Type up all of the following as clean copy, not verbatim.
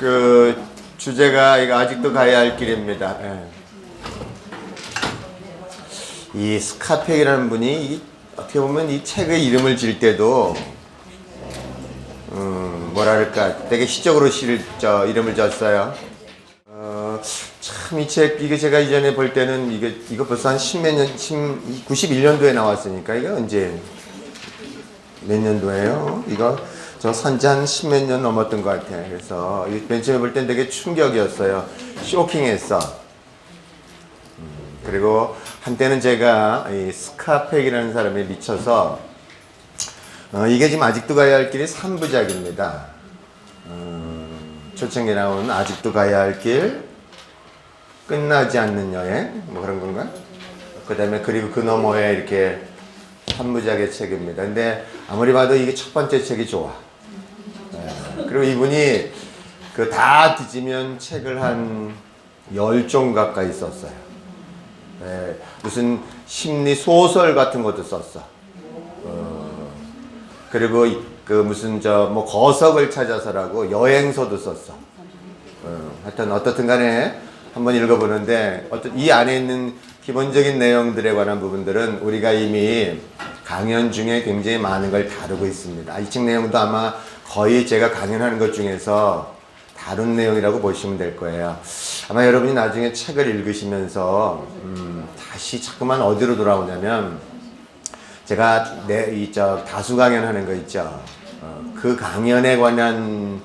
그 주제가 이거 아직도 가야 할 길입니다. 예. 이 스카펙이라는 분이 어떻게 보면 이 책의 이름을 질 때도 뭐랄까 되게 시적으로 이름을 졌어요. 참 이 책 이게 제가 이전에 볼 때는 이거 벌써 한 91년도에 나왔으니까 이게 언제 몇 년도예요? 이거 저 산지 한 10몇 년 넘었던 것 같아요. 그래서 맨 처음에 볼 땐 되게 충격이었어요. 쇼킹했어. 그리고 한때는 제가 이 스카펙이라는 사람에 미쳐서 이게 지금 아직도 가야 할 길이 3부작입니다. 초창기에 나오는 아직도 가야 할 길, 끝나지 않는 여행, 뭐 그런 건가? 그 다음에 그리고 그 너머에 이렇게 3부작의 책입니다. 근데 아무리 봐도 이게 첫 번째 책이 좋아. 그리고 이분이 그 다 뒤지면 책을 한 10종 가까이 썼어요. 무슨 심리 소설 같은 것도 썼어. 그리고 그 무슨 뭐 거석을 찾아서라고 여행서도 썼어. 하여튼 어떻든 간에 한번 읽어보는데 이 안에 있는 기본적인 내용들에 관한 부분들은 우리가 이미 강연 중에 굉장히 많은 걸 다루고 있습니다. 이 책 내용도 아마 거의 제가 강연하는 것 중에서 다룬 내용이라고 보시면 될 거예요. 아마 여러분이 나중에 책을 읽으시면서 다시 자꾸만 어디로 돌아오냐면 제가 다수 강연하는 거 있죠. 그 강연에 관한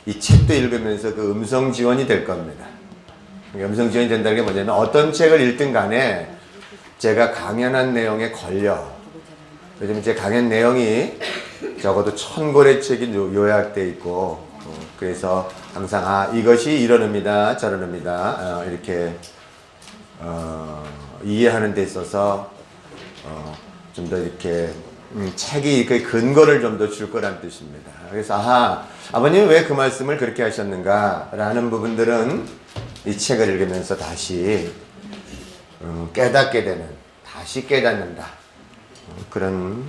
이 책도 읽으면서 그 음성 지원이 될 겁니다. 음성 지원이 된다는 게 뭐냐면 어떤 책을 읽든 간에 제가 강연한 내용에 걸려. 요즘 제 강연 내용이 적어도 1000권의 책이 요약되어 있고 그래서 항상 이것이 이런 의미다 저런 의미다 이렇게 이해하는 데 있어서 좀 더 이렇게 책이 그 근거를 좀 더 줄 거란 뜻입니다. 그래서 아버님 왜 그 말씀을 그렇게 하셨는가 라는 부분들은 이 책을 읽으면서 다시 깨닫게 되는, 다시 깨닫는다 그런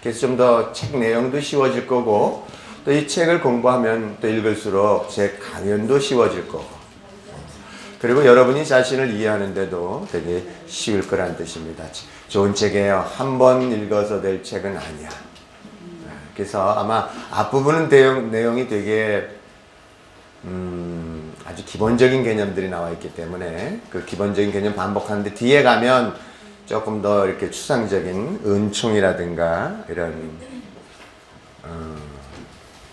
그래서 좀 더 책 내용도 쉬워질 거고 또 이 책을 공부하면 또 읽을수록 제 강연도 쉬워질 거고 그리고 여러분이 자신을 이해하는데도 되게 쉬울 거란 뜻입니다. 좋은 책이에요. 한 번 읽어서 될 책은 아니야. 그래서 아마 앞부분은 내용이 되게 아주 기본적인 개념들이 나와 있기 때문에 그 기본적인 개념 반복하는데 뒤에 가면 조금 더 이렇게 추상적인 은총이라든가 이런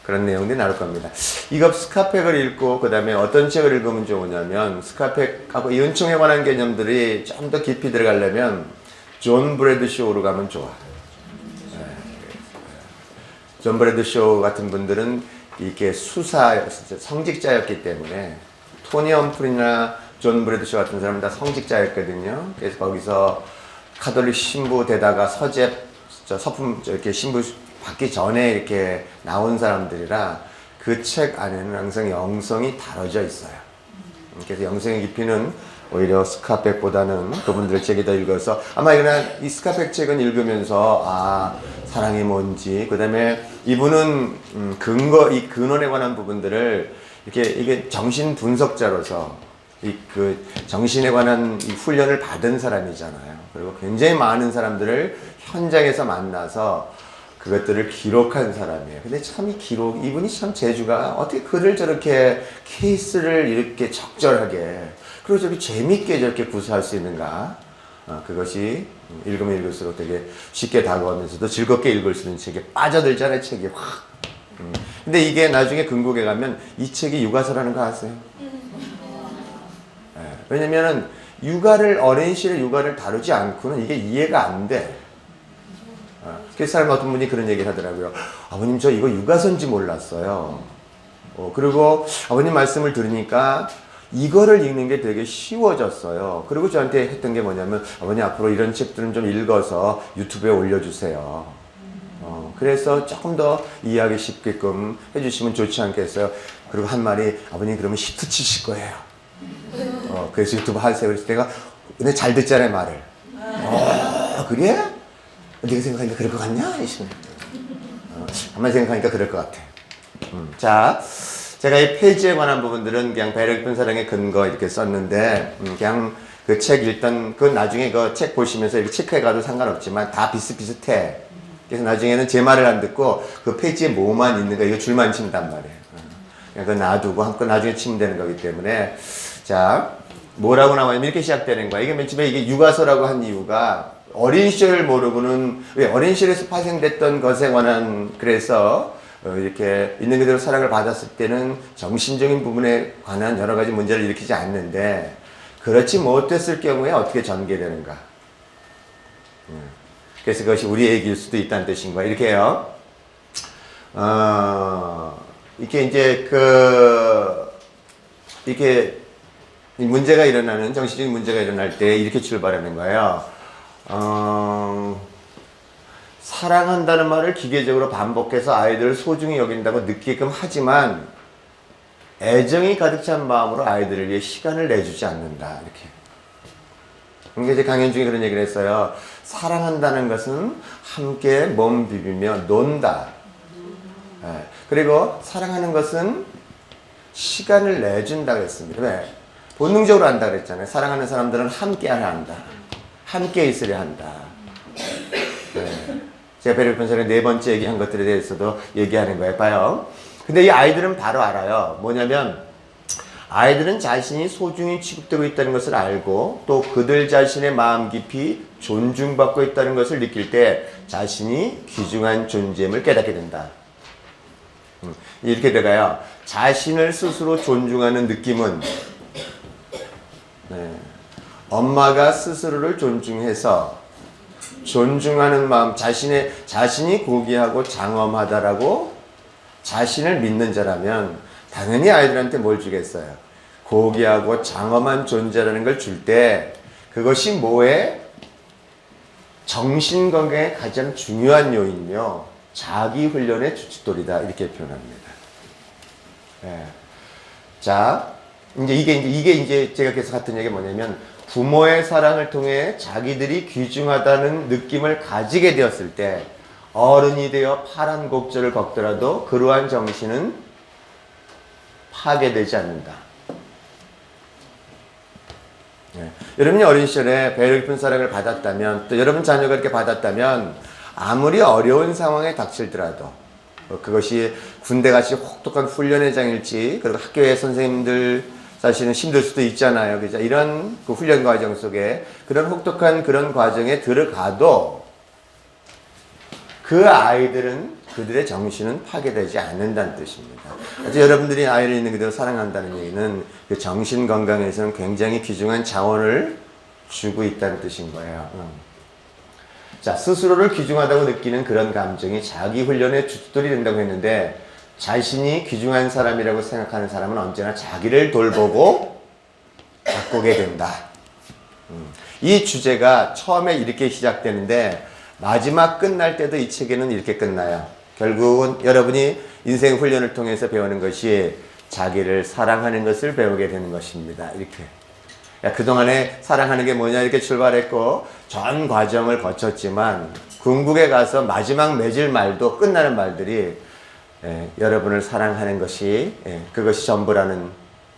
그런 내용들이 나올 겁니다. 이거 스카펙을 읽고 그 다음에 어떤 책을 읽으면 좋으냐면 스카펙하고 이 은총에 관한 개념들이 좀 더 깊이 들어가려면 존 브래드쇼로 가면 좋아. 존 브래드쇼 같은 분들은 이렇게 성직자였기 때문에 토니 험프리나 존 브래드쇼 같은 사람은 다 성직자였거든요. 그래서 거기서 카톨릭 신부 되다가 서품 이렇게 신부 받기 전에 이렇게 나온 사람들이라 그 책 안에는 항상 영성이 다뤄져 있어요. 그래서 영성의 깊이는 오히려 스카펙보다는 그분들의 책이 더 읽어서 아마 이 스카펙 책은 읽으면서 사랑이 뭔지 그 다음에 이분은 이 근원에 관한 부분들을 이게 정신 분석자로서 그 정신에 관한 이 훈련을 받은 사람이잖아요. 그리고 굉장히 많은 사람들을 현장에서 만나서 그것들을 기록한 사람이에요. 근데 참 이분이 참 재주가 어떻게 글을 저렇게 케이스를 이렇게 적절하게 그리고 저렇게 재밌게 저렇게 구사할 수 있는가? 그것이 읽으면 읽을수록 되게 쉽게 다가오면서도 즐겁게 읽을 수 있는 책에 빠져들잖아요. 책이 확. 근데 이게 나중에 근국에 가면 이 책이 육아서라는 거 아세요? 왜냐면은 어린 시절에 육아를 다루지 않고는 이게 이해가 안 돼. 그래서 어떤 분이 그런 얘기를 하더라고요. 아버님 저 이거 육아서인지 몰랐어요. 그리고 아버님 말씀을 들으니까 이거를 읽는 게 되게 쉬워졌어요. 그리고 저한테 했던 게 뭐냐면 아버님 앞으로 이런 책들은 좀 읽어서 유튜브에 올려주세요. 그래서 조금 더 이해하기 쉽게끔 해주시면 좋지 않겠어요? 그리고 한 말이 아버님 그러면 히트 치실 거예요. 그래서 유튜브 하세요. 그래서 내가 근데 잘 듣잖아요 말을. 그래? 네가 생각하니까 그럴 것 같냐? 한번 생각하니까 그럴 것 같아. 자, 제가 이 페이지에 관한 부분들은 그냥 배려 깊은 사랑의 근거 이렇게 썼는데, 그냥 그 책 일단, 그 나중에 그 책 보시면서 이렇게 체크해 가도 상관없지만 다 비슷비슷해. 그래서 나중에는 제 말을 안 듣고 그 페이지에 뭐만 있는가 이거 줄만 친단 말이에요. 그냥 그거 놔두고 한껏 나중에 치면 되는 거기 때문에. 자, 뭐라고 나와요? 이렇게 시작되는 거야. 이게 맨 처음에 이게 육아서라고 한 이유가 어린 시절을 모르고는, 왜 어린 시절에서 파생됐던 것에 관한, 그래서 이렇게 있는 그대로 사랑을 받았을 때는 정신적인 부분에 관한 여러 가지 문제를 일으키지 않는데, 그렇지 못했을 경우에 어떻게 전개되는가. 그래서 그것이 우리 얘기일 수도 있다는 뜻인 거야. 이렇게 해요. 이렇게 이제 이렇게 문제가 일어나는, 정신적인 문제가 일어날 때 이렇게 출발하는 거예요. 사랑한다는 말을 기계적으로 반복해서 아이들을 소중히 여긴다고 느끼게끔 하지만 애정이 가득 찬 마음으로 아이들을 위해 시간을 내주지 않는다. 이렇게. 그러니까 이제 강연 중에 그런 얘기를 했어요. 사랑한다는 것은 함께 몸 비비며 논다. 네. 그리고 사랑하는 것은 시간을 내준다고 했습니다. 왜? 본능적으로 한다 그랬잖아요. 사랑하는 사람들은 함께 한다. 함께 있으려 한다. 네. 제가 배려 깊은 사랑의 네 번째 얘기한 것들에 대해서도 얘기하는 거예요. 봐요. 근데 이 아이들은 바로 알아요. 뭐냐면 아이들은 자신이 소중히 취급되고 있다는 것을 알고 또 그들 자신의 마음 깊이 존중받고 있다는 것을 느낄 때 자신이 귀중한 존재임을 깨닫게 된다. 이렇게 돼가요. 자신을 스스로 존중하는 느낌은, 네, 엄마가 스스로를 존중해서 존중하는 마음, 자신이 고귀하고 장엄하다라고 자신을 믿는 자라면 당연히 아이들한테 뭘 주겠어요? 고귀하고 장엄한 존재라는 걸 줄 때 그것이 뭐에? 정신건강에 가장 중요한 요인이며 자기 훈련의 주춧돌이다. 이렇게 표현합니다. 네. 자, 이게 이제 제가 계속 했던 얘기가 뭐냐면 부모의 사랑을 통해 자기들이 귀중하다는 느낌을 가지게 되었을 때 어른이 되어 파란 곡절을 걷더라도 그러한 정신은 파괴되지 않는다. 네. 여러분이 어린 시절에 배려 깊은 사랑을 받았다면, 또 여러분 자녀가 이렇게 받았다면 아무리 어려운 상황에 닥칠더라도 그것이 군대같이 혹독한 훈련의 장일지, 그리고 학교의 선생님들 사실은 힘들 수도 있잖아요. 그죠? 이런 그 훈련 과정 속에 그런 혹독한 그런 과정에 들어가도 그 아이들은 그들의 정신은 파괴되지 않는다는 뜻입니다. 그래서 여러분들이 아이를 있는 그대로 사랑한다는 얘기는 그 정신 건강에서는 굉장히 귀중한 자원을 주고 있다는 뜻인 거예요. 자, 스스로를 귀중하다고 느끼는 그런 감정이 자기 훈련의 주춧돌이 된다고 했는데 자신이 귀중한 사람이라고 생각하는 사람은 언제나 자기를 돌보고 가꾸게 된다. 이 주제가 처음에 이렇게 시작되는데 마지막 끝날 때도 이 책에는 이렇게 끝나요. 결국은 여러분이 인생 훈련을 통해서 배우는 것이 자기를 사랑하는 것을 배우게 되는 것입니다. 이렇게. 야, 그동안에 사랑하는 게 뭐냐 이렇게 출발했고 전 과정을 거쳤지만 궁극에 가서 마지막 맺을 말도 끝나는 말들이 여러분을 사랑하는 것이 그것이 전부라는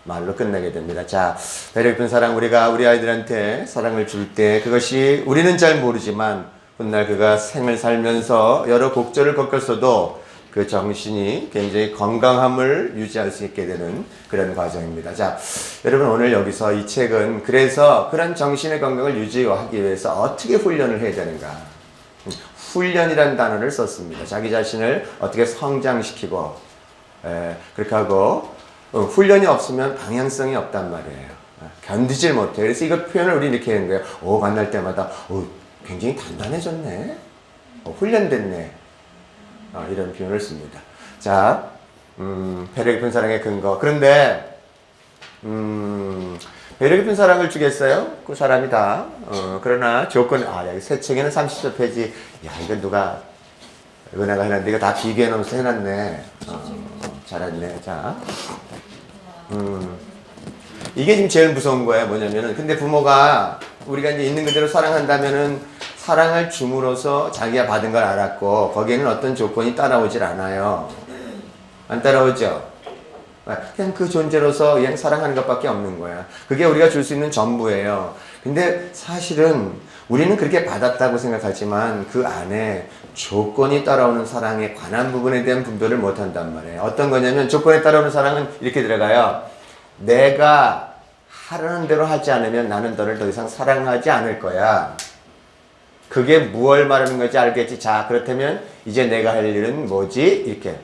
말로 끝나게 됩니다. 자, 배려 깊은 사랑, 우리가 우리 아이들한테 사랑을 줄 때 그것이 우리는 잘 모르지만 훗날 그가 생을 살면서 여러 곡절을 겪었어도 그 정신이 굉장히 건강함을 유지할 수 있게 되는 그런 과정입니다. 자, 여러분 오늘 여기서 이 책은 그래서 그런 정신의 건강을 유지하기 위해서 어떻게 훈련을 해야 되는가? 훈련이라는 단어를 썼습니다. 자기 자신을 어떻게 성장시키고 그렇게 하고 훈련이 없으면 방향성이 없단 말이에요. 견디질 못해. 그래서 이거 표현을 우리 이렇게 하는 거예요. 만날 때마다 굉장히 단단해졌네. 훈련됐네. 이런 표현을 씁니다. 자, 배려 깊은 사랑의 근거. 그런데 배려 깊은 사랑을 주겠어요? 그 사람이 다. 그러나 조건, 여기 새 책에는 30조 페이지. 야, 이거 누가 은혜가 해놨는데 이거 다 비교해 놓으면서 해놨네. 잘했네. 자, 이게 지금 제일 무서운 거예요. 뭐냐면은, 근데 부모가 우리가 이제 있는 그대로 사랑한다면은 사랑을 줌으로써 자기가 받은 걸 알았고 거기에는 어떤 조건이 따라오질 않아요. 안 따라오죠? 그냥 그 존재로서 그냥 사랑하는 것밖에 없는 거야. 그게 우리가 줄 수 있는 전부예요. 근데 사실은 우리는 그렇게 받았다고 생각하지만 그 안에 조건이 따라오는 사랑에 관한 부분에 대한 분별을 못 한단 말이에요. 어떤 거냐면 조건에 따라오는 사랑은 이렇게 들어가요. 내가 하라는 대로 하지 않으면 나는 너를 더 이상 사랑하지 않을 거야. 그게 무엇을 말하는 건지 알겠지? 자, 그렇다면 이제 내가 할 일은 뭐지? 이렇게.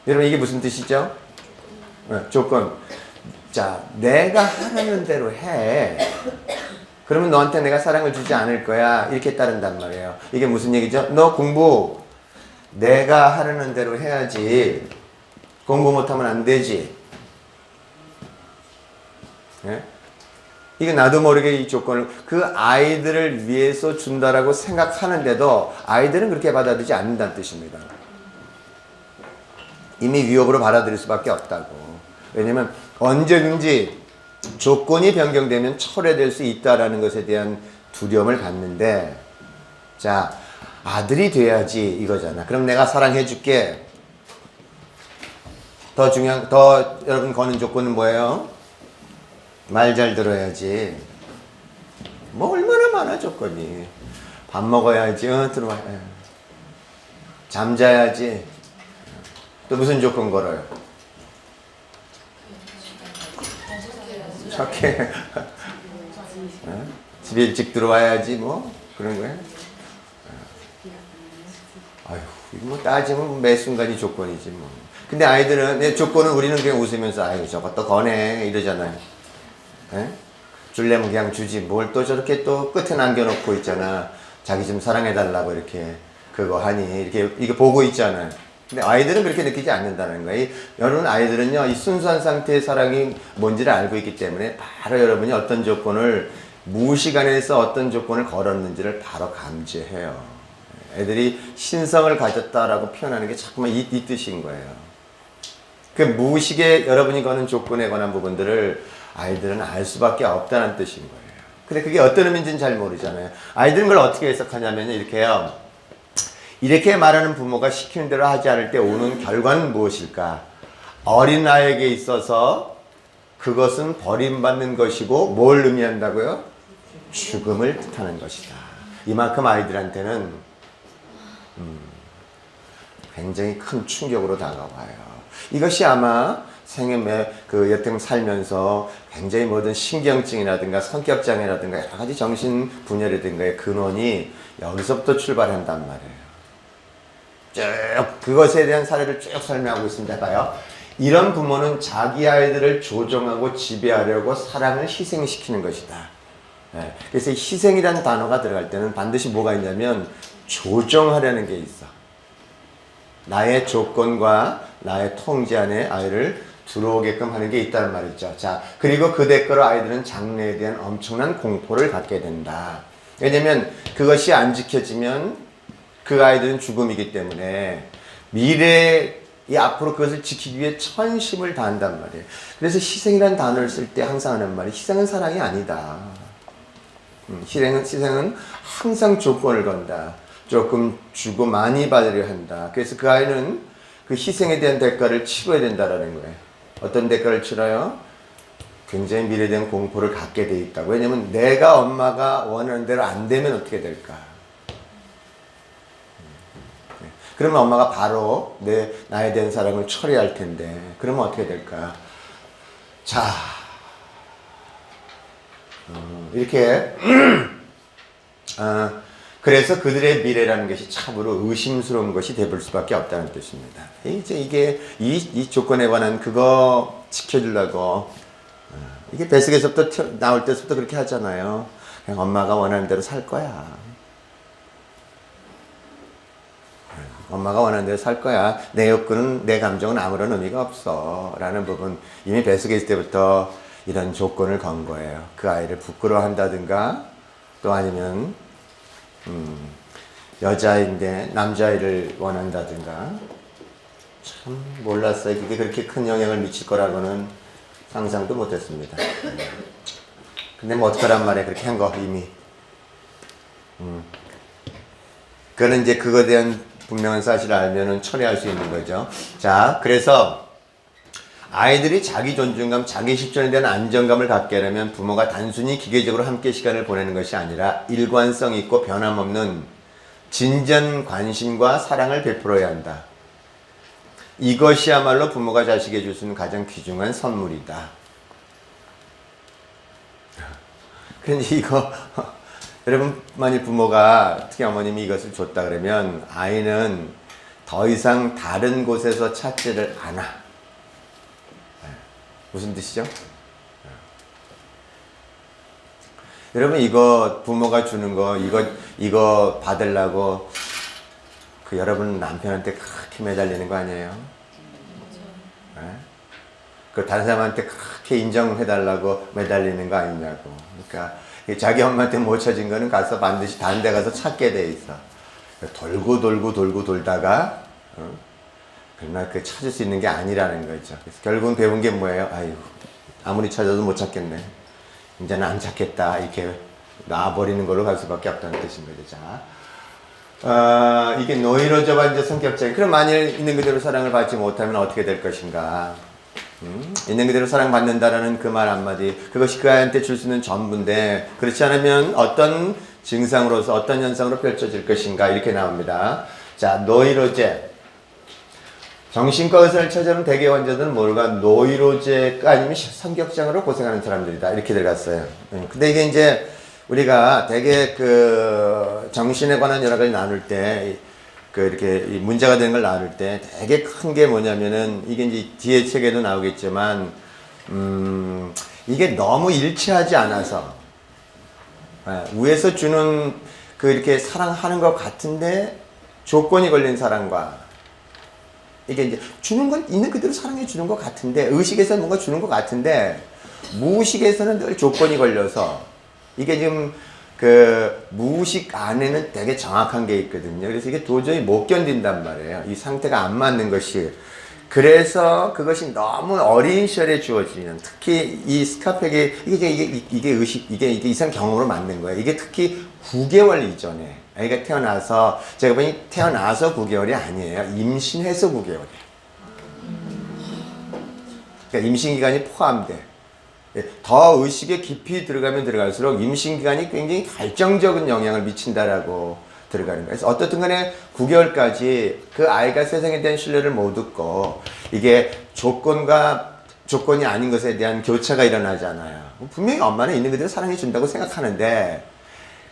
여러분 이게 무슨 뜻이죠? 조건. 자, 내가 하라는 대로 해. 그러면 너한테 내가 사랑을 주지 않을 거야. 이렇게 따른단 말이에요. 이게 무슨 얘기죠? 너 공부 내가 하라는 대로 해야지. 공부 못하면 안 되지. 예? 이게 나도 모르게 이 조건을 그 아이들을 위해서 준다라고 생각하는데도 아이들은 그렇게 받아들이지 않는다는 뜻입니다. 이미 위협으로 받아들일 수밖에 없다고. 왜냐면 언제든지 조건이 변경되면 철회될 수 있다라는 것에 대한 두려움을 갖는데, 자, 아들이 돼야지 이거잖아. 그럼 내가 사랑해 줄게. 더 중요한, 더 여러분 거는 조건은 뭐예요? 말 잘 들어야지. 뭐 얼마나 많아 조건이. 밥 먹어야지. 들어와. 잠자야지. 또 무슨 조건 걸어요? 착해. 집에 일찍 들어와야지 뭐 그런 거야. 아휴, 이거 뭐 따지면 매 순간이 조건이지 뭐. 근데 아이들은 내 조건은 우리는 그냥 웃으면서 아유 저것도 거네 이러잖아요. 에? 줄래면 그냥 주지 뭘 또 저렇게 또 끝에 남겨놓고 있잖아. 자기 좀 사랑해달라고 이렇게 그거 하니 이렇게 보고 있잖아요. 근데 아이들은 그렇게 느끼지 않는다는 거예요. 여러분 아이들은요 이 순수한 상태의 사랑이 뭔지를 알고 있기 때문에 바로 여러분이 어떤 조건을 무시간에서 어떤 조건을 걸었는지를 바로 감지해요. 애들이 신성을 가졌다라고 표현하는 게 자꾸만 이 뜻인 거예요. 그 무의식에 여러분이 거는 조건에 관한 부분들을 아이들은 알 수밖에 없다는 뜻인 거예요. 근데 그게 어떤 의미인지는 잘 모르잖아요. 아이들은 그걸 어떻게 해석하냐면 이렇게요. 이렇게 말하는 부모가 시키는 대로 하지 않을 때 오는 결과는 무엇일까? 어린아이에게 있어서 그것은 버림받는 것이고 뭘 의미한다고요? 죽음을 뜻하는 것이다. 이만큼 아이들한테는 굉장히 큰 충격으로 다가와요. 이것이 아마 생애 여태 살면서 굉장히 모든 신경증이라든가 성격장애라든가 여러 가지 정신 분열이라든가의 근원이 여기서부터 출발한단 말이에요. 쭉 그것에 대한 사례를 쭉 설명하고 있습니다. 봐요. 이런 부모는 자기 아이들을 조종하고 지배하려고 사랑을 희생시키는 것이다. 네. 그래서 희생이라는 단어가 들어갈 때는 반드시 뭐가 있냐면 조종하려는 게 있어. 나의 조건과 나의 통제 안에 아이를 들어오게끔 하는 게 있다는 말이죠. 자, 그리고 그 대가로 아이들은 장래에 대한 엄청난 공포를 갖게 된다. 왜냐면 그것이 안 지켜지면 그 아이들은 죽음이기 때문에 미래에 앞으로 그것을 지키기 위해 천심을 다한단 말이에요. 그래서 희생이라는 단어를 쓸 때 항상 하는 말이 희생은 사랑이 아니다. 희생은 항상 조건을 건다. 조금 주고 많이 받으려 한다. 그래서 그 아이는 그 희생에 대한 대가를 치러야 된다라는 거예요. 어떤 대가를 치러요? 굉장히 미래에 대한 공포를 갖게 돼 있다고. 왜냐면 내가 엄마가 원하는 대로 안 되면 어떻게 될까? 그러면 엄마가 바로 나에 대한 사랑을 처리할 텐데 그러면 어떻게 될까? 자, 이렇게 그래서 그들의 미래라는 것이 참으로 의심스러운 것이 되볼 수밖에 없다는 뜻입니다. 이제 이게 이 조건에 관한 그거 지켜주려고 이게 뱃속에서부터 나올 때부터 그렇게 하잖아요. 그냥 엄마가 원하는 대로 살 거야. 엄마가 원하는 대로 살 거야. 내 욕구는 내 감정은 아무런 의미가 없어. 라는 부분 이미 뱃속에 있을 때부터 이런 조건을 건 거예요. 그 아이를 부끄러워한다든가 또 아니면 여자인데 남자아이를 원한다든가 참 몰랐어요. 그게 그렇게 큰 영향을 미칠 거라고는 상상도 못했습니다. 근데 뭐 어떡하란 말이야. 그렇게 한 거, 이미. 그거는 이제 그거에 대한 분명한 사실을 알면은 처리할 수 있는 거죠. 자, 그래서 아이들이 자기 존중감, 자기 실존에 대한 안정감을 갖게 하려면 부모가 단순히 기계적으로 함께 시간을 보내는 것이 아니라 일관성 있고 변함없는 진전 관심과 사랑을 베풀어야 한다. 이것이야말로 부모가 자식에게 줄 수 있는 가장 귀중한 선물이다. 그런데 이거 여러분, 만일 부모가, 특히 어머님이 이것을 줬다 그러면 아이는 더 이상 다른 곳에서 찾지를 않아. 무슨 뜻이죠? 여러분, 이거 부모가 주는 거, 이거 받으려고 그 여러분 남편한테 그렇게 매달리는 거 아니에요? 그 다른 사람한테 그렇게 인정해달라고 매달리는 거 아니냐고. 그러니까 자기 엄마한테 못 찾은 거는 가서 반드시 다른 데 가서 찾게 돼 있어. 돌고 돌다가 그러나 그 찾을 수 있는 게 아니라는 거죠. 그래서 결국은 배운 게 뭐예요? 아이고, 아무리 찾아도 못 찾겠네. 이제는 안 찾겠다. 이렇게 놔버리는 걸로 갈 수밖에 없다는 뜻인 거죠. 자, 이게 노이로저와 이제 성격적인. 그럼 만일 있는 그대로 사랑을 받지 못하면 어떻게 될 것인가? 있는 그대로 사랑받는다라는 그 말 한마디, 그것이 그 아이한테 줄 수 있는 전부인데, 그렇지 않으면 어떤 증상으로서 어떤 현상으로 펼쳐질 것인가, 이렇게 나옵니다. 자, 노이로제. 정신과 의사를 찾아오는 대개 환자들은 뭐가 노이로제가 아니면 성격장애로 고생하는 사람들이다, 이렇게 들어갔어요. 근데 이게 이제 우리가 대개 그 정신에 관한 여러 가지 나눌 때, 그 이렇게 문제가 되는 걸 나눌 때 되게 큰 게 뭐냐면은, 이게 이제 뒤에 책에도 나오겠지만, 이게 너무 일치하지 않아서, 위에서 주는 그 이렇게 사랑하는 것 같은데 조건이 걸린 사랑과, 이게 이제 주는 건 있는 그대로 사랑해 주는 것 같은데, 의식에서는 뭔가 주는 것 같은데 무의식에서는 늘 조건이 걸려서, 이게 지금 그 무의식 안에는 되게 정확한 게 있거든요. 그래서 이게 도저히 못 견딘단 말이에요. 이 상태가 안 맞는 것이. 그래서 그것이 너무 어린 시절에 주어지는, 특히 이 스카펙이 이게 의식, 이게 이상 경험으로 만든 거예요. 이게 특히 9개월 이전에, 아이가 태어나서, 제가 보니 태어나서 9개월이 아니에요. 임신해서 9개월이에요. 그러니까 임신기간이 포함돼. 더 의식에 깊이 들어가면 들어갈수록 임신기간이 굉장히 결정적인 영향을 미친다라고 들어가는 거예요. 그래서 어떻든 간에 9개월까지 그 아이가 세상에 대한 신뢰를 못 얻고, 이게 조건이 아닌 것에 대한 교차가 일어나잖아요. 분명히 엄마는 있는 그대로 사랑해 준다고 생각하는데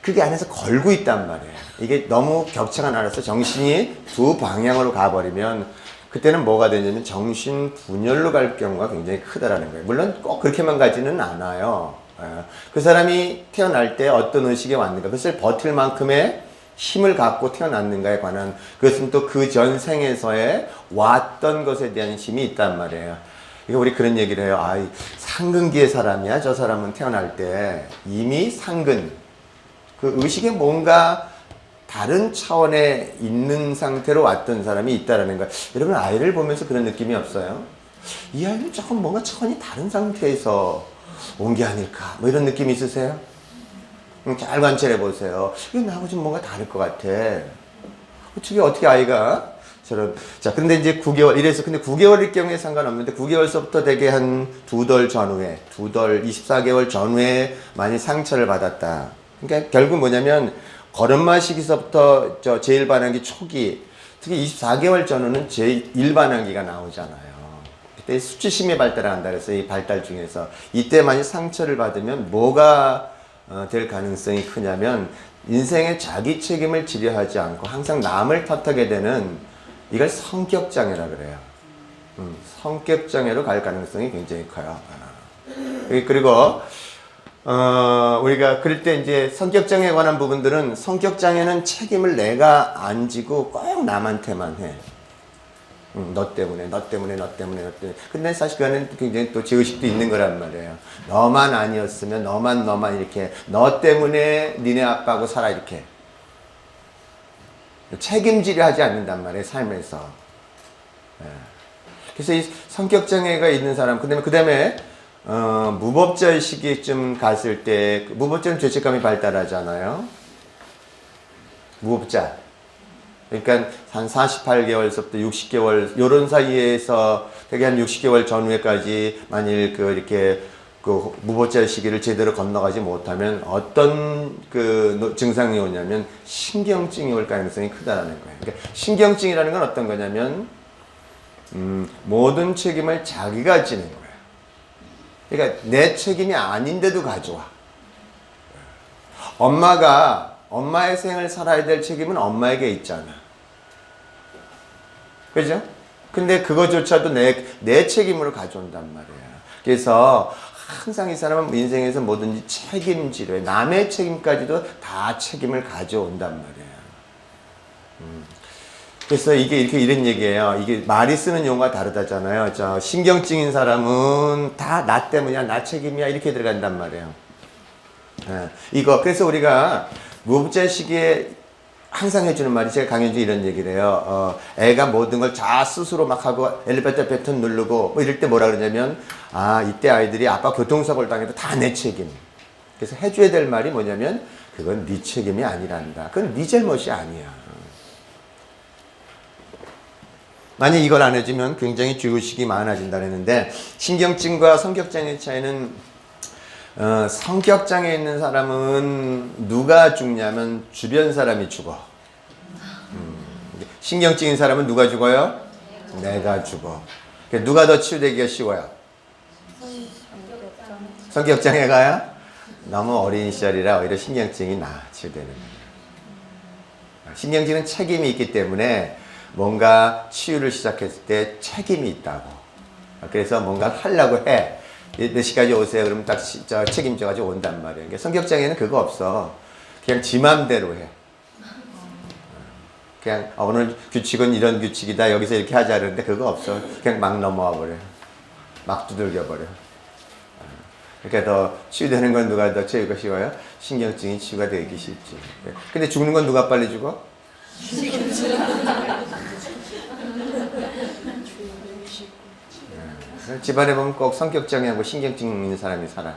그게 안에서 걸고 있단 말이에요. 이게 너무 격차가 나서 정신이 두 방향으로 가버리면 그때는 뭐가 되냐면 정신분열로 갈 경우가 굉장히 크다라는 거예요. 물론 꼭 그렇게만 가지는 않아요. 그 사람이 태어날 때 어떤 의식이 왔는가, 그것을 버틸 만큼의 힘을 갖고 태어났는가에 관한, 그것은 또 그 전 생에서의 왔던 것에 대한 힘이 있단 말이에요. 이거 우리 그런 얘기를 해요. 아, 상근기의 사람이야. 저 사람은 태어날 때 이미 상근, 그 의식에 뭔가 다른 차원에 있는 상태로 왔던 사람이 있다라는 거예요. 여러분, 아이를 보면서 그런 느낌이 없어요? 이 아이는 조금 뭔가 차원이 다른 상태에서 온 게 아닐까, 뭐 이런 느낌 있으세요? 잘 관찰해 보세요. 이거 나하고 좀 뭔가 다를 것 같아. 어떻게 아이가 저런. 자, 근데 이제 9개월 이래서, 근데 9개월일 경우에 상관없는데 9개월서부터 되게 한 2달 전후에, 24개월 전후에 많이 상처를 받았다. 그러니까 결국 뭐냐면, 걸음마 시기서부터 제일 반항기 초기, 특히 24개월 전후는 제1 반항기가 나오잖아요. 그때 수치심이 발달한다 그래서 이 발달 중에서 이때 많이 상처를 받으면 뭐가 될 가능성이 크냐면, 인생의 자기 책임을 지려하지 않고 항상 남을 탓하게 되는, 이걸 성격장애라 그래요. 성격장애로 갈 가능성이 굉장히 커요. 그리고 우리가 그럴 때 이제 성격장애에 관한 부분들은, 성격장애는 책임을 내가 안 지고 꼭 남한테만 해. 너 때문에. 근데 사실 그거는 굉장히 또 제의식도 있는 거란 말이에요. 너만 아니었으면, 너만 이렇게, 너 때문에 니네 아빠하고 살아, 이렇게. 책임지려 하지 않는단 말이에요, 삶에서. 그래서 이 성격장애가 있는 사람, 그 다음에 무법자의 시기쯤 갔을 때 무법자는 죄책감이 발달하잖아요. 무법자. 그러니까 한 48개월서부터 60개월 요런 사이에서 되게 한 60개월 전후에까지 만일 이렇게 그 무법자의 시기를 제대로 건너가지 못하면 어떤 그 증상이 오냐면 신경증이 올 가능성이 크다라는 거예요. 그러니까 신경증이라는 건 어떤 거냐면 모든 책임을 자기가 지는 거예요. 그러니까 내 책임이 아닌데도 가져와. 엄마가 엄마의 생을 살아야 될 책임은 엄마에게 있잖아. 그죠? 근데 그거조차도 내 책임으로 가져온단 말이야. 그래서 항상 이 사람은 인생에서 뭐든지 책임지려 해. 남의 책임까지도 다 책임을 가져온단 말이야. 그래서 이게 이런 얘기예요. 이게 말이 쓰는 용어가 다르다잖아요. 신경증인 사람은 다 나 때문이야, 나 책임이야 이렇게 들어간단 말이에요. 그래서 우리가 무법자 시기에 항상 해주는 말이 제가 강연 중에 이런 얘기를 해요. 애가 모든 걸 자 스스로 막 하고 엘리베이터 버튼 누르고 뭐 이럴 때 뭐라 그러냐면 이때 아이들이 아빠 교통사고를 당해도 다 내 책임. 그래서 해줘야 될 말이 뭐냐면 그건 네 책임이 아니란다. 그건 네 잘못이 아니야. 만약 이걸 안 해주면 굉장히 죄의식이 많아진다 그랬는데 신경증과 성격장애의 차이는 성격장애 있는 사람은 누가 죽냐면 주변 사람이 죽어. 신경증인 사람은 누가 죽어요? 내가 죽어. 누가 더 치유되기가 쉬워요? 성격장애가요? 너무 어린 시절이라 오히려 신경증이 치유되는 거예요. 신경증은 책임이 있기 때문에 뭔가 치유를 시작했을 때 책임이 있다고. 그래서 뭔가 하려고 해. 몇 시까지 오세요. 그러면 딱 책임져가지고 온단 말이에요. 그러니까 성격장애는 그거 없어. 그냥 지 맘대로 해. 그냥 오늘 규칙은 이런 규칙이다. 여기서 이렇게 하자 그러는데 그거 없어. 그냥 막 넘어와 버려. 막 두들겨 버려. 그러니까 더 치유되는 건 누가 더 치유가 쉬워요? 신경증이 치유가 되기 쉽지. 근데 죽는 건 누가 빨리 죽어? 집안에 보면 꼭 성격장애하고 신경증 있는 사람이 살아.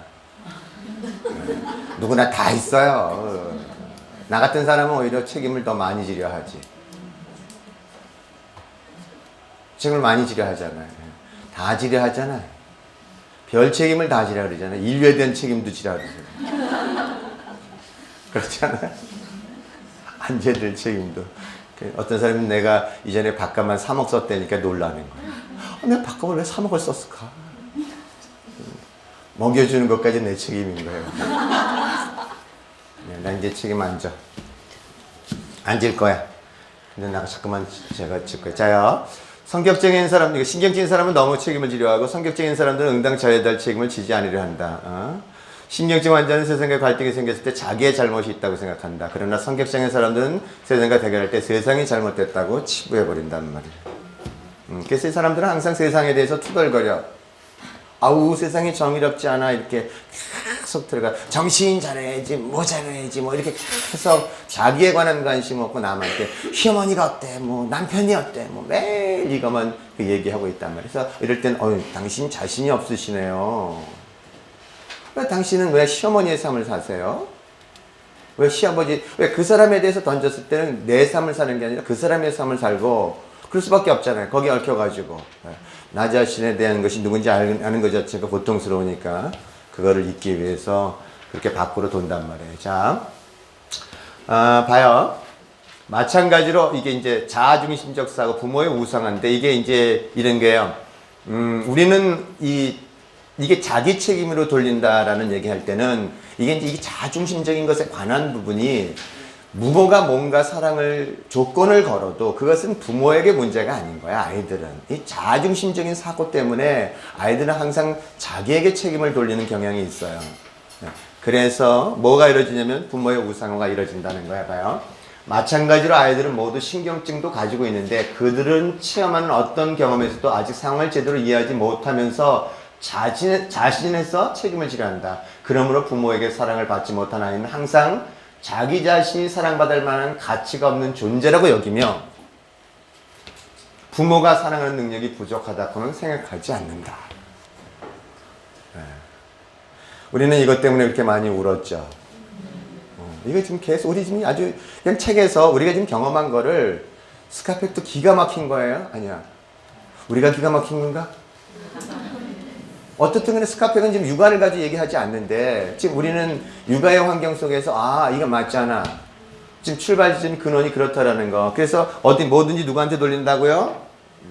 누구나 다 있어요. 나 같은 사람은 오히려 책임을 더 많이 지려 하지. 책임을 많이 지려 하잖아요. 다 지려 하잖아요. 별 책임을 다 지려 그러잖아요. 인류에 대한 책임도 지려 그러잖아요. 그렇잖아요. 안죄될 책임도. 어떤 사람은 내가 이전에 밥값만 3억 썼다니까 놀라는 거예요. 내가 밥값을 왜 3억을 썼을까? 먹여주는 것까지 내 책임인 거예요. 난 이제 책임 안 져. 안 질 거야. 근데 나 자꾸만 제가 질 거야. 자요. 성격적인 사람, 신경적인 사람은 너무 책임을 지려 하고 성격적인 사람들은 응당 져야 될 책임을 지지 않으려 한다. 신경증 환자는 세상과 갈등이 생겼을 때 자기의 잘못이 있다고 생각한다. 그러나 성격장애 사람들은 세상과 대결할 때 세상이 잘못됐다고 치부해버린단 말이에요. 그래서 이 사람들은 항상 세상에 대해서 투덜거려. 아우 세상이 정의롭지 않아 이렇게 계속 들어가. 정신 잘해야지 뭐 잘해야지 뭐 이렇게 계속 자기에 관한 관심 없고 남한테 시어머니가 어때 뭐 남편이 어때 뭐 매일 이거만 그 얘기하고 있단 말이에요. 그래서 이럴 땐 당신 자신이 없으시네요. 당신은 왜 시어머니의 삶을 사세요? 왜 시아버지, 왜 그 사람에 대해서 던졌을 때는 내 삶을 사는 게 아니라 그 사람의 삶을 살고 그럴 수밖에 없잖아요. 거기 얽혀가지고. 나 자신에 대한 것이 누군지 아는 것 자체가 고통스러우니까 그거를 잊기 위해서 그렇게 밖으로 돈단 말이에요. 자, 봐요. 마찬가지로 이게 이제 자아중심적 사고, 부모의 우상한데 이게 이제 이런 게요. 우리는 이게 자기 책임으로 돌린다라는 얘기할 때는 이게 자중심적인 것에 관한 부분이 부모가 뭔가 사랑을 조건을 걸어도 그것은 부모에게 문제가 아닌 거야. 아이들은 이 자중심적인 사고 때문에 아이들은 항상 자기에게 책임을 돌리는 경향이 있어요. 그래서 뭐가 이루어지냐면 부모의 우상화가 이루어진다는 거야. 봐요. 마찬가지로 아이들은 모두 신경증도 가지고 있는데 그들은 체험하는 어떤 경험에서도 아직 상황을 제대로 이해하지 못하면서 자신에서 책임을 지려 한다. 그러므로 부모에게 사랑을 받지 못한 아이는 항상 자기 자신이 사랑받을 만한 가치가 없는 존재라고 여기며 부모가 사랑하는 능력이 부족하다고는 생각하지 않는다. 우리는 이것 때문에 이렇게 많이 울었죠. 이거 지금 계속 우리 지금 아주 그냥 책에서 우리가 지금 경험한 거를 스카펙도 기가 막힌 거예요? 아니야. 우리가 기가 막힌 건가? 어떻든 간에 스카펙은 지금 육아를 가지고 얘기하지 않는데 지금 우리는 육아의 환경 속에서 아 이거 맞잖아. 지금 출발 지점 근원이 그렇다라는 거. 그래서 어디 뭐든지 누구한테 돌린다고요?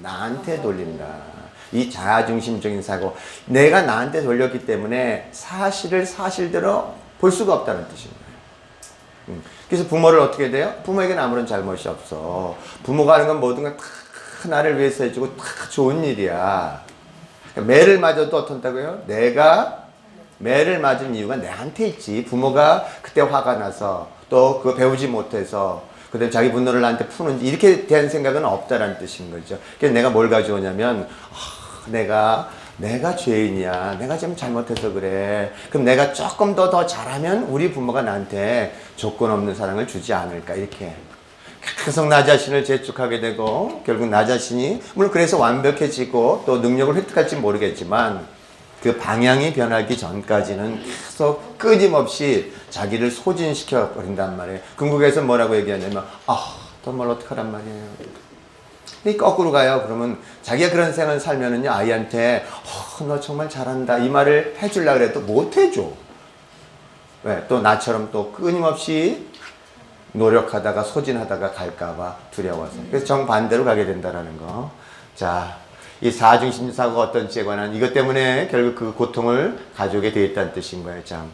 나한테 돌린다. 이 자아중심적인 사고. 내가 나한테 돌렸기 때문에 사실을 사실대로 볼 수가 없다는 뜻입니다. 그래서 부모를 어떻게 돼요? 부모에게는 아무런 잘못이 없어. 부모가 하는 건 모든 건 다 나를 위해서 해주고 다 좋은 일이야. 매를 맞아도 어떻다고요? 내가 매를 맞은 이유가 내한테 있지. 부모가 그때 화가 나서 또 그거 배우지 못해서 그다음에 자기 분노를 나한테 푸는지 이렇게 대한 생각은 없다라는 뜻인 거죠. 그래서 내가 뭘 가져오냐면 내가 죄인이야. 내가 좀 잘못해서 그래. 그럼 내가 조금 더 잘하면 우리 부모가 나한테 조건 없는 사랑을 주지 않을까 이렇게 계속 나 자신을 재촉하게 되고 결국 나 자신이 물론 그래서 완벽해지고 또 능력을 획득할지 모르겠지만 그 방향이 변하기 전까지는 계속 끊임없이 자기를 소진시켜 버린단 말이에요. 궁극에서 뭐라고 얘기하냐면 정말 어떡하란 말이에요. 이 거꾸로 가요. 그러면 자기가 그런 생을 살면은요 아이한테 너 정말 잘한다 이 말을 해주려고 해도 못 해줘. 왜? 또 나처럼 또 끊임없이 노력하다가 소진하다가 갈까봐 두려워서. 그래서 정반대로 가게 된다라는 거. 자, 이 사중심 사고가 어떤지에 관한 이것 때문에 결국 그 고통을 가져오게 되어 있다는 뜻인 거예요. 참.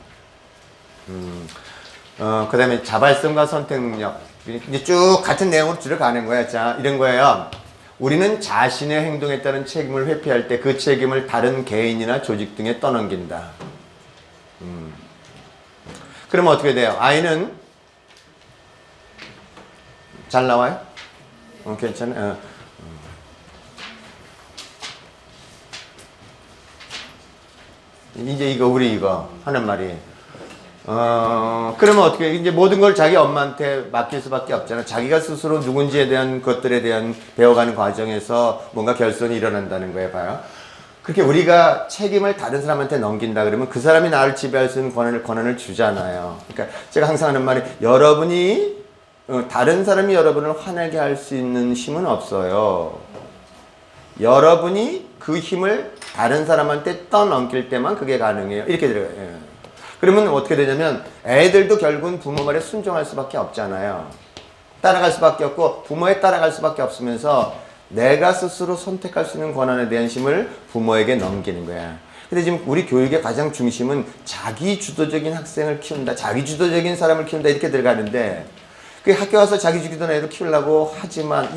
그 다음에 자발성과 선택 능력. 이제 쭉 같은 내용으로 들어가는 거예요. 자, 이런 거예요. 우리는 자신의 행동에 따른 책임을 회피할 때 그 책임을 다른 개인이나 조직 등에 떠넘긴다. 그러면 어떻게 돼요? 아이는 잘 나와요? 괜찮아요? 이제 우리 이거 하는 말이 그러면 어떻게 이제 모든 걸 자기 엄마한테 맡길 수밖에 없잖아. 자기가 스스로 누군지에 대한 것들에 대한 배워가는 과정에서 뭔가 결손이 일어난다는 거예요. 봐요. 그렇게 우리가 책임을 다른 사람한테 넘긴다 그러면 그 사람이 나를 지배할 수 있는 권한을 주잖아요. 그러니까 제가 항상 하는 말이 여러분이 다른 사람이 여러분을 화내게 할 수 있는 힘은 없어요. 여러분이 그 힘을 다른 사람한테 떠넘길 때만 그게 가능해요. 이렇게 들어가요. 그러면 어떻게 되냐면 애들도 결국은 부모 말에 순종할 수밖에 없잖아요. 따라갈 수밖에 없고 부모에 따라갈 수밖에 없으면서 내가 스스로 선택할 수 있는 권한에 대한 힘을 부모에게 넘기는 거야. 근데 지금 우리 교육의 가장 중심은 자기주도적인 학생을 키운다. 자기주도적인 사람을 키운다. 이렇게 들어가는데 그 학교 와서 자기주도적인 애를 키우려고 하지만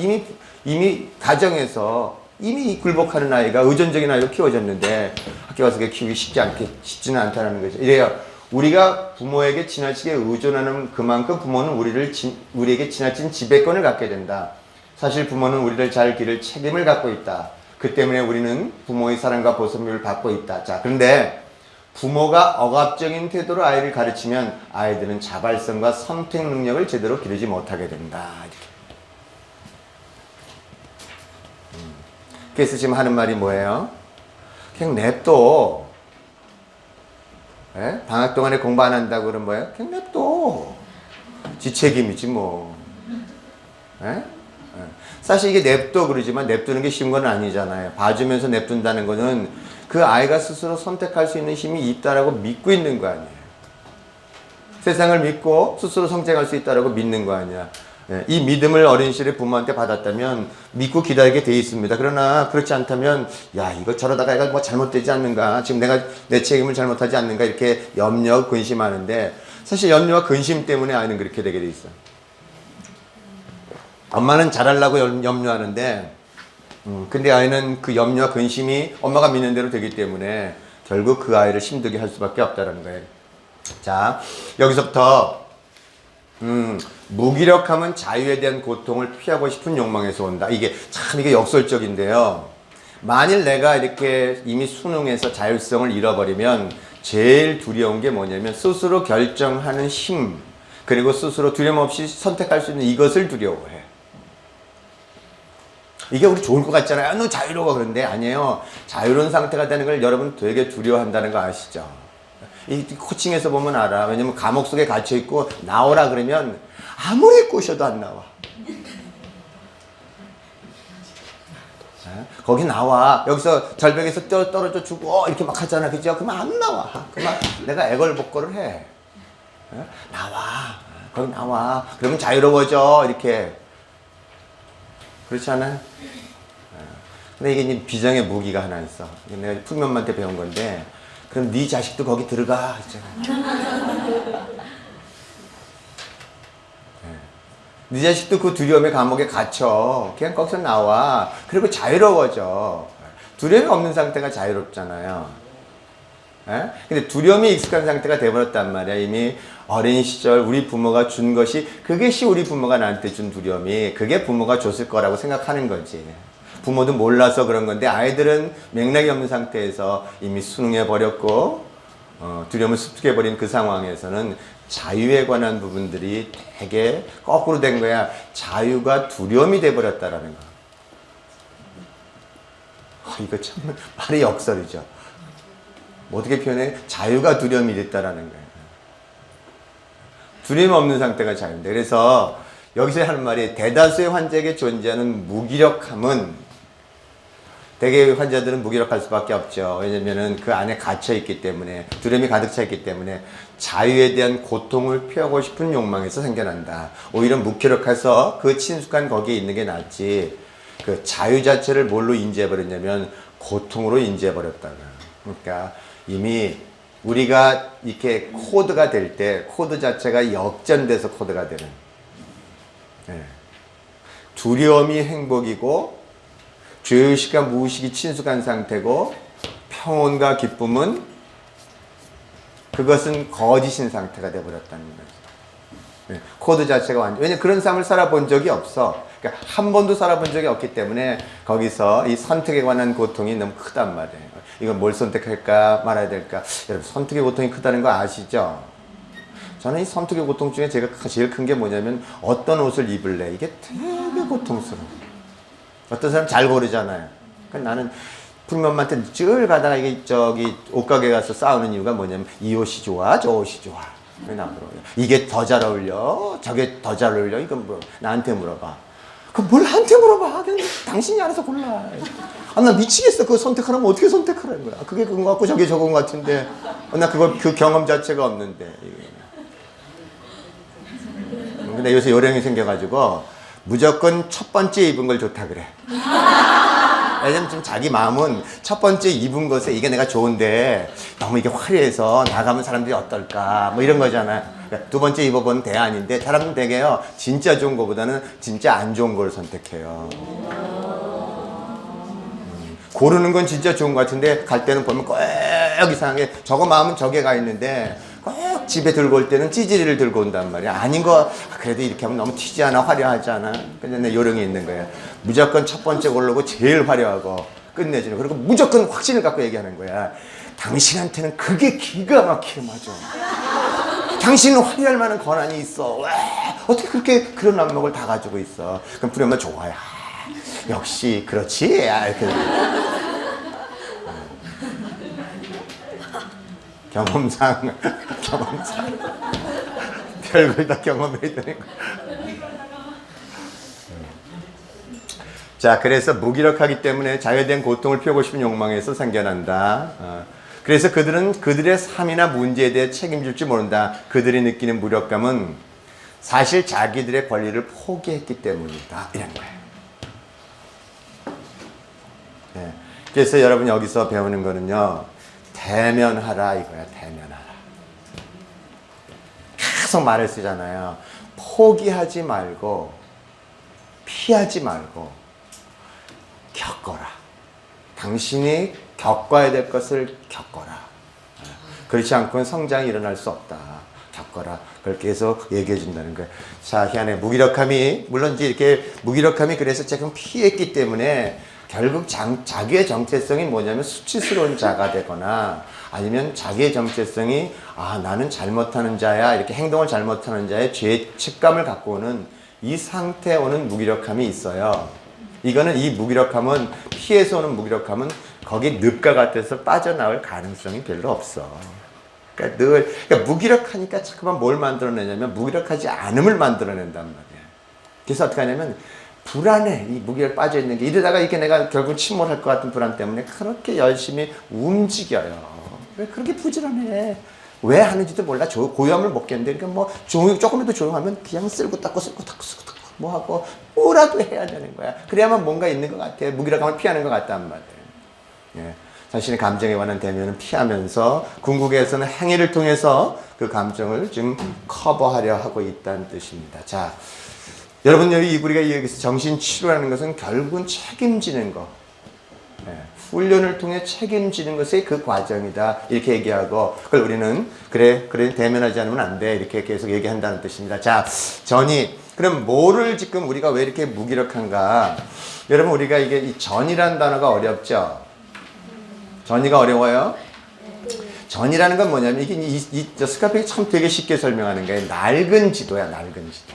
이미 가정에서 이미 굴복하는 아이가 의존적인 아이로 키워졌는데 학교 가서 키우기 쉽지는 않다는 거죠. 이래요. 우리가 부모에게 지나치게 의존하는 그만큼 부모는 우리에게 지나친 지배권을 갖게 된다. 사실 부모는 우리를 잘 기를 책임을 갖고 있다. 그 때문에 우리는 부모의 사랑과 보살핌을 받고 있다. 자, 그런데 부모가 억압적인 태도로 아이를 가르치면 아이들은 자발성과 선택 능력을 제대로 기르지 못하게 된다. 이렇게. 그래서 지금 하는 말이 뭐예요? 그냥 냅둬. 예? 방학 동안에 공부 안 한다고 그러면 뭐예요? 그냥 냅둬. 지 책임이지 뭐. 예? 사실 이게 냅둬 그러지만 냅두는 게 쉬운 건 아니잖아요. 봐주면서 냅둔다는 거는 그 아이가 스스로 선택할 수 있는 힘이 있다라고 믿고 있는 거 아니에요. 세상을 믿고 스스로 성장할 수 있다라고 믿는 거 아니야. 이 믿음을 어린 시절에 부모한테 받았다면 믿고 기다리게 돼 있습니다. 그러나 그렇지 않다면 야 이거 저러다가 애가 뭐 잘못되지 않는가, 지금 내가 내 책임을 잘못하지 않는가 이렇게 염려 근심하는데 사실 염려와 근심 때문에 아이는 그렇게 되게 돼 있어. 엄마는 잘하려고 염려하는데 근데 아이는 그 염려와 근심이 엄마가 믿는 대로 되기 때문에 결국 그 아이를 힘들게 할 수밖에 없다는 거예요. 자, 여기서부터 무기력함은 자유에 대한 고통을 피하고 싶은 욕망에서 온다. 이게 역설적인데요. 만일 내가 이렇게 이미 수능에서 자율성을 잃어버리면 제일 두려운 게 뭐냐면 스스로 결정하는 힘, 그리고 스스로 두려움 없이 선택할 수 있는 이것을 두려워해. 이게 우리 좋을 것 같잖아요. 너 자유로워. 그런데 아니에요. 자유로운 상태가 되는 걸 여러분 되게 두려워한다는 거 아시죠? 이 코칭에서 보면 알아. 왜냐면 감옥 속에 갇혀 있고 나오라 그러면 아무리 꼬셔도 안 나와. 거기 나와. 여기서 절벽에서 떨어져 죽어 이렇게 막 하잖아. 그죠? 그러면 안 나와. 그러면 내가 애걸복걸을 해. 나와. 거기 나와. 그러면 자유로워져. 이렇게. 그렇지 않아요? 근데 이게 이제 비장의 무기가 하나 있어. 내가 풀면한테 배운 건데, 그럼 네 자식도 거기 들어가. 네 자식도 그 두려움의 감옥에 갇혀. 그냥 거기서 나와. 그리고 자유로워져. 두려움이 없는 상태가 자유롭잖아요. 근데 두려움이 익숙한 상태가 돼버렸단 말이야. 이미 어린 시절 우리 부모가 준 것이, 그것이 우리 부모가 나한테 준 두려움이, 그게 부모가 줬을 거라고 생각하는 거지. 부모도 몰라서 그런 건데, 아이들은 맥락이 없는 상태에서 이미 수능해 버렸고, 두려움을 습득해 버린 그 상황에서는 자유에 관한 부분들이 되게 거꾸로 된 거야. 자유가 두려움이 돼 버렸다라는 거. 이거 참 말이 역설이죠. 어떻게 표현해? 자유가 두려움이 됐다라는 거예요. 두려움 없는 상태가 자유인데, 그래서 여기서 하는 말이, 대다수의 환자에게 존재하는 무기력함은, 대개 환자들은 무기력할 수밖에 없죠. 왜냐면은 그 안에 갇혀 있기 때문에, 두려움이 가득 차 있기 때문에 자유에 대한 고통을 피하고 싶은 욕망에서 생겨난다. 오히려 무기력해서 그 친숙한 거기에 있는 게 낫지. 그 자유 자체를 뭘로 인지해버렸냐면 고통으로 인지해버렸다. 그러니까 이미 우리가 이렇게 코드가 될 때, 코드 자체가 역전돼서 코드가 되는. 두려움이 행복이고, 죄의식과 무의식이 친숙한 상태고, 평온과 기쁨은, 그것은 거짓인 상태가 되어버렸다는 거죠. 코드 자체가 완전, 왜냐면 그런 삶을 살아본 적이 없어. 그러니까 한 번도 살아본 적이 없기 때문에 거기서 이 선택에 관한 고통이 너무 크단 말이에요. 이건 뭘 선택할까 말아야 될까. 여러분, 선택의 고통이 크다는 거 아시죠? 저는 이 선택의 고통 중에 제가 제일 큰 게 뭐냐면, 어떤 옷을 입을래, 이게 되게 고통스러워. 어떤 사람 잘 고르잖아요. 그러니까 나는 풀면한테 늘 가다가 이게 옷가게 가서 싸우는 이유가 뭐냐면, 이 옷이 좋아, 저 옷이 좋아. 왜 나 물어요? 이게 더 잘 어울려, 저게 더 잘 어울려. 이건 뭐 나한테 물어봐. 그럼 뭘 나한테 물어봐? 그냥 당신이 알아서 골라. 나 미치겠어. 그거 선택하라면 어떻게 선택하라는 거야? 그게 그건 것 같고 저게 저건 것 같은데, 나 그 경험 자체가 없는데. 근데 요새 요령이 생겨가지고 무조건 첫 번째 입은 걸 좋다 그래. 왜냐면 지금 자기 마음은 첫 번째 입은 것에 이게 내가 좋은데 너무 이게 화려해서 나가면 사람들이 어떨까 뭐 이런 거잖아. 그러니까 두 번째 입어본 대 아닌데, 사람은 되게요, 진짜 좋은 거보다는 진짜 안 좋은 걸 선택해요. 고르는 건 진짜 좋은 것 같은데 갈 때는 보면 꼭 이상하게 저거 마음은 저게 가 있는데, 꼭 집에 들고 올 때는 찌질이를 들고 온단 말이야. 아닌 거, 그래도 이렇게 하면 너무 튀지 않아, 화려하지 않아. 근데 내 요령이 있는 거야. 무조건 첫 번째 고르고 제일 화려하고 끝내주는. 그리고 무조건 확신을 갖고 얘기하는 거야. 당신한테는 그게 기가 막히게 맞아. 당신은 화려할 만한 권한이 있어. 왜? 어떻게 그렇게 그런 안목을 다 가지고 있어? 그럼 부르면 좋아요. 역시 그렇지. 이렇게. 경험상 별걸 다 경험해야 되는 거. 자, 그래서 무기력하기 때문에 자유에 대한 고통을 피우고 싶은 욕망에서 생겨난다. 그래서 그들은 그들의 삶이나 문제에 대해 책임질 줄 모른다. 그들이 느끼는 무력감은 사실 자기들의 권리를 포기했기 때문이다. 이런 거예요. 네. 그래서 여러분 여기서 배우는 거는요, 대면하라 이거야. 대면하라. 계속 말을 쓰잖아요. 포기하지 말고, 피하지 말고 겪어라. 당신이 겪어야 될 것을 겪어라. 그렇지 않고는 성장이 일어날 수 없다. 겪어라. 그걸 계속 얘기해 준다는 거예요. 자, 희한해. 무기력함이, 물론 이제 이렇게 무기력함이 그래서 조금 피했기 때문에 결국 자기의 정체성이 뭐냐면 수치스러운 자가 되거나, 아니면 자기의 정체성이 나는 잘못하는 자야, 이렇게 행동을 잘못하는 자의 죄책감을 갖고 오는 이 상태에 오는 무기력함이 있어요. 이거는, 이 무기력함은, 피해서 오는 무기력함은 거기 늪과 같아서 빠져나올 가능성이 별로 없어. 그러니까 무기력하니까 자꾸만 뭘 만들어내냐면 무기력하지 않음을 만들어낸단 말이야. 그래서 어떻게 하냐면 불안해. 이 무기력 빠져있는 게. 이러다가 이렇게 내가 결국 침몰할 것 같은 불안 때문에 그렇게 열심히 움직여요. 왜 그렇게 부지런해? 왜 하는지도 몰라. 고요함을 못 견뎌. 그러니까 뭐 조금이라도 조용하면 그냥 쓸고 닦고 뭐 하고 뭐라도 해야 되는 거야. 그래야만 뭔가 있는 것 같아. 무기력함을 피하는 것 같단 말이에요. 예. 자신의 감정에 관한 대면은 피하면서 궁극에서는 행위를 통해서 그 감정을 좀 커버하려 하고 있다는 뜻입니다. 자, 여러분 우리가 여기서 정신치료라는 것은 결국은 책임지는 거. 예. 훈련을 통해 책임지는 것의 그 과정이다. 이렇게 얘기하고 그걸 우리는 그래 대면하지 않으면 안 돼. 이렇게 계속 얘기한다는 뜻입니다. 자, 그럼 뭐를 지금 우리가 왜 이렇게 무기력한가? 여러분 우리가 이게 이 전이라는 단어가 어렵죠? 전이가 어려워요? 전이라는 건 뭐냐면 이게 스카펙이 참 되게 쉽게 설명하는 게 낡은 지도야, 낡은 지도.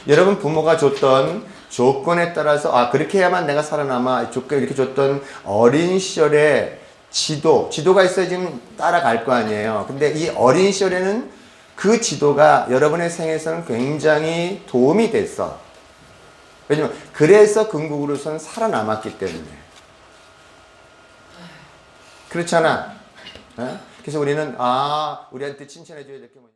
여러분 부모가 줬던 조건에 따라서 그렇게 해야만 내가 살아남아 이렇게 줬던 어린 시절의 지도가 있어야 지금 따라갈 거 아니에요. 근데 이 어린 시절에는 그 지도가 여러분의 생에서는 굉장히 도움이 됐어. 왜냐면 그래서 궁극으로서는 살아남았기 때문에. 그렇잖아. 그래서 우리는 우리한테 칭찬해줘야 될 게 뭐냐.